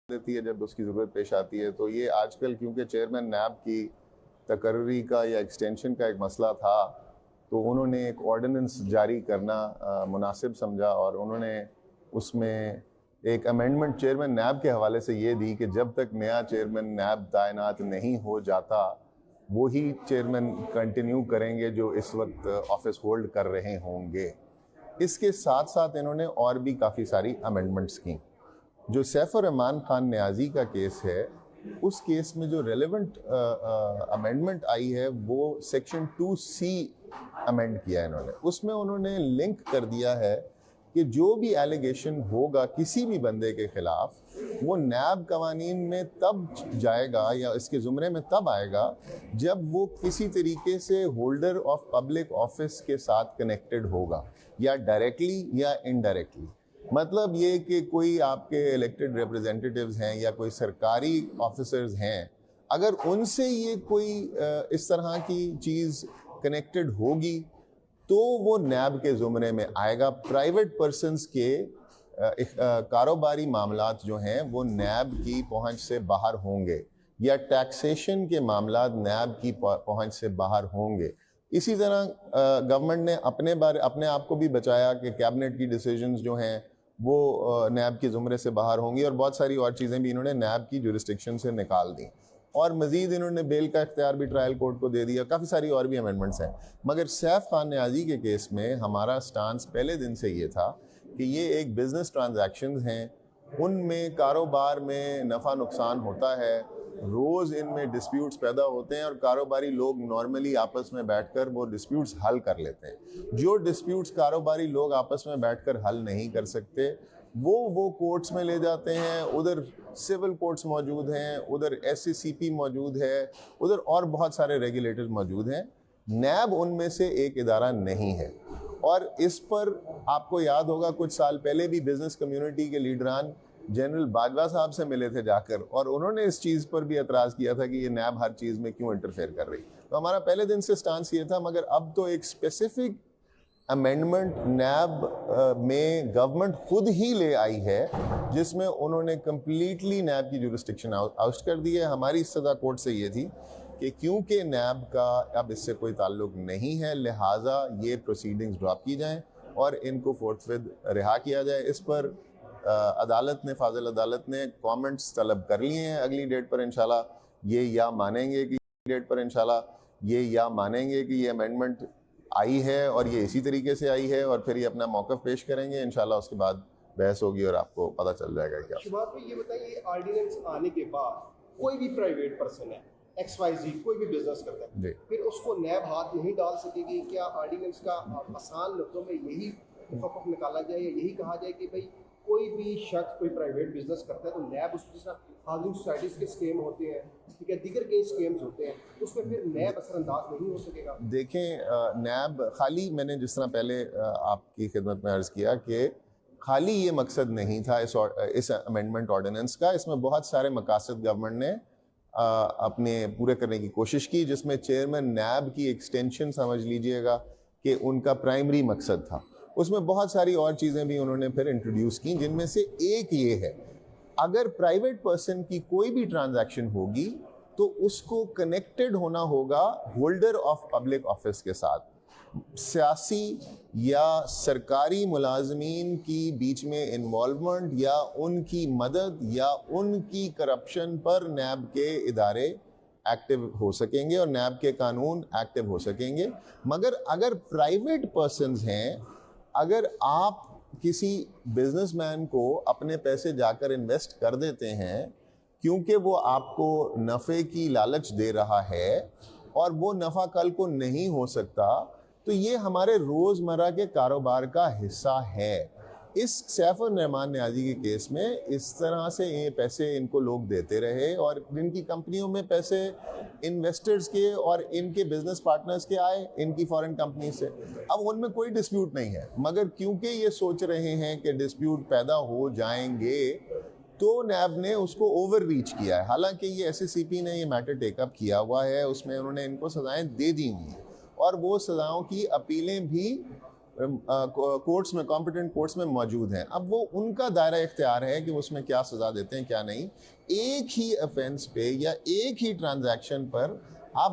देती है जब उसकी ज़रूरत पेश आती है। तो ये आजकल क्योंकि चेयरमैन नैब की तकर्री का या एक्सटेंशन का एक मसला था, तो उन्होंने एक ऑर्डिनेंस जारी करना मुनासिब समझा और उन्होंने उसमें एक अमेंडमेंट चेयरमैन नैब के हवाले से ये दी कि जब तक नया चेयरमैन नैब तैनात नहीं हो जाता वो ही चेयरमैन कंटिन्यू करेंगे जो इस वक्त ऑफिस होल्ड कर रहे होंगे। इसके साथ साथ इन्होंने और भी काफ़ी सारी अमेंडमेंट्स की। जो सैफ और रहमान खान न्याजी का केस है, उस केस में जो रेलेवेंट अमेंडमेंट आई है वो सेक्शन 2C अमेंड किया है इन्होंने। उसमें उन्होंने लिंक कर दिया है कि जो भी एलिगेशन होगा किसी भी बंदे के खिलाफ, वो नैब कवानीन में तब जाएगा या इसके ज़ुमरे में तब आएगा जब वो किसी तरीके से होल्डर ऑफ पब्लिक ऑफिस के साथ कनेक्टेड होगा, या डायरेक्टली या इनडायरेक्टली। मतलब ये कि कोई आपके इलेक्टेड रिप्रेजेंटेटिव्स हैं या कोई सरकारी ऑफिसर्स हैं, अगर उनसे ये कोई इस तरह की चीज़ कनेक्टेड होगी तो वो नैब के ज़ुमरे में आएगा। प्राइवेट पर्सनस के कारोबारी मामलात जो हैं वो नैब की पहुंच से बाहर होंगे, या टैक्सेशन के मामलात नैब की पहुंच से बाहर होंगे। इसी तरह गवर्नमेंट ने अपने आप को भी बचाया कि कैबिनेट की डिसीजंस जो हैं वो नैब के ज़ुमरे से बाहर होंगी, और बहुत सारी और चीज़ें भी इन्होंने नैब की जुरिस्डिक्शन से निकाल दी। और मज़ीद इन्होंने बेल का इख्तियार भी ट्रायल कोर्ट को दे दिया। काफ़ी सारी और भी अमेंडमेंट्स हैं। मगर सैफ खान न्याजी के केस में हमारा स्टांस पहले दिन से ये था कि ये एक बिज़नेस ट्रांजैक्शंस हैं, उनमें कारोबार में नफ़ा नुकसान होता है, रोज़ इनमें डिस्प्यूट्स पैदा होते हैं और कारोबारी लोग नॉर्मली आपस में बैठकर वो डिस्प्यूट्स हल कर लेते हैं। जो डिस्प्यूट्स कारोबारी लोग आपस में बैठकर हल नहीं कर सकते वो कोर्ट्स में ले जाते हैं। उधर सिविल कोर्ट्स मौजूद हैं, उधर SCCP मौजूद है, उधर और बहुत सारे रेगुलेटर्स मौजूद हैं। नैब उनमें से एक इदारा नहीं है। और इस पर आपको याद होगा कुछ साल पहले भी बिजनेस कम्युनिटी के लीडरान जनरल बाजवा साहब से मिले थे जाकर, और उन्होंने इस चीज़ पर भी एतराज़ किया था कि ये नैब हर चीज़ में क्यों इंटरफेयर कर रही। तो हमारा पहले दिन से स्टांस ये था। मगर अब तो एक स्पेसिफिक अमेंडमेंट नैब में गवर्नमेंट खुद ही ले आई है, जिसमें उन्होंने कम्प्लीटली नैब की जुरिस्डिक्शन आउट कर दी है। हमारी सजा कोर्ट से ये थी कि क्योंकि नैब का अब इससे कोई ताल्लुक नहीं है, लिहाजा ये प्रोसीडिंग्स ड्रॉप की जाएं और इनको फोर्थविद रिहा किया जाए। इस पर अदालत ने, फाजिल अदालत ने कमेंट्स तलब कर लिए हैं अगली डेट पर। इंशाल्लाह ये या मानेंगे कि ये अमेंडमेंट आई है और ये इसी तरीके से आई है, और फिर ये अपना मौक़िफ़ पेश करेंगे। इंशाल्लाह उसके बाद बहस होगी और आपको पता चल जाएगा क्या। शुमात भाई ये बताइए, ऑर्डिनेंस आने के बाद कोई भी प्राइवेट पर्सन है, XYZ कोई भी बिजनेस करता है, फिर उसको नैब हाथ नहीं डाल सकेगी? क्या ऑर्डिनेंस का आसान लफ्जों में यही मुखफ़ निकाला जाए या यही कहा जाए कि भाई कोई भी शख्स कोई प्राइवेट बिजनेस करता है तो नैब उसके साथ हाउसिंग सोसाइटीज़ के स्कीम होते हैं, ठीक है, दीगर कई स्कीम्स होते हैं, उसमें फिर नैब असरअंदाज नहीं हो सकेगा? देखें, नैब खाली, मैंने जिस तरह पहले आपकी खिदमत में अर्ज़ किया कि खाली ये मकसद नहीं था इस अमेंडमेंट ऑर्डिनेंस का। इसमें बहुत सारे मकासद गवर्नमेंट ने अपने पूरे करने की कोशिश की, जिसमें चेयरमैन नैब की एक्सटेंशन समझ लीजिएगा कि उनका प्राइमरी मकसद था। उसमें बहुत सारी और चीज़ें भी उन्होंने फिर इंट्रोड्यूस की, जिनमें से एक ये है, अगर प्राइवेट पर्सन की कोई भी ट्रांजैक्शन होगी तो उसको कनेक्टेड होना होगा होल्डर ऑफ पब्लिक ऑफिस के साथ। सियासी या सरकारी मुलाजमीन की बीच में इन्वॉल्वमेंट या उनकी मदद या उनकी करप्शन पर नैब के इदारे एक्टिव हो सकेंगे और नैब के कानून एक्टिव हो सकेंगे। मगर अगर प्राइवेट पर्सन्स हैं, अगर आप किसी बिजनेसमैन को अपने पैसे जाकर इन्वेस्ट कर देते हैं क्योंकि वो आपको नफ़े की लालच दे रहा है और वो नफ़ा कल को नहीं हो सकता, तो ये हमारे रोज़मर्रा के कारोबार का हिस्सा है। इस सैफ और रहमान न्याजी के केस में इस तरह से ये पैसे इनको लोग देते रहे और इनकी कंपनियों में पैसे इन्वेस्टर्स के और इनके बिजनेस पार्टनर्स के आए, इनकी फॉरेन कंपनी से। अब उनमें कोई डिस्प्यूट नहीं है, मगर क्योंकि ये सोच रहे हैं कि डिस्प्यूट पैदा हो जाएंगे तो नैब ने उसको ओवर रीच किया है। हालांकि ये SCCP ने ये मैटर टेकअप किया हुआ है, उसमें उन्होंने इनको सज़ाएं दे दी हुई हैं और वो सज़ाओं की अपीलें भी कोर्ट्स में, कॉम्पिटेंट कोर्ट्स में मौजूद हैं। अब वो उनका दायरा इख्तियार है कि उसमें क्या सज़ा देते हैं क्या नहीं। एक ही ऑफेंस पे या एक ही ट्रांजैक्शन पर आप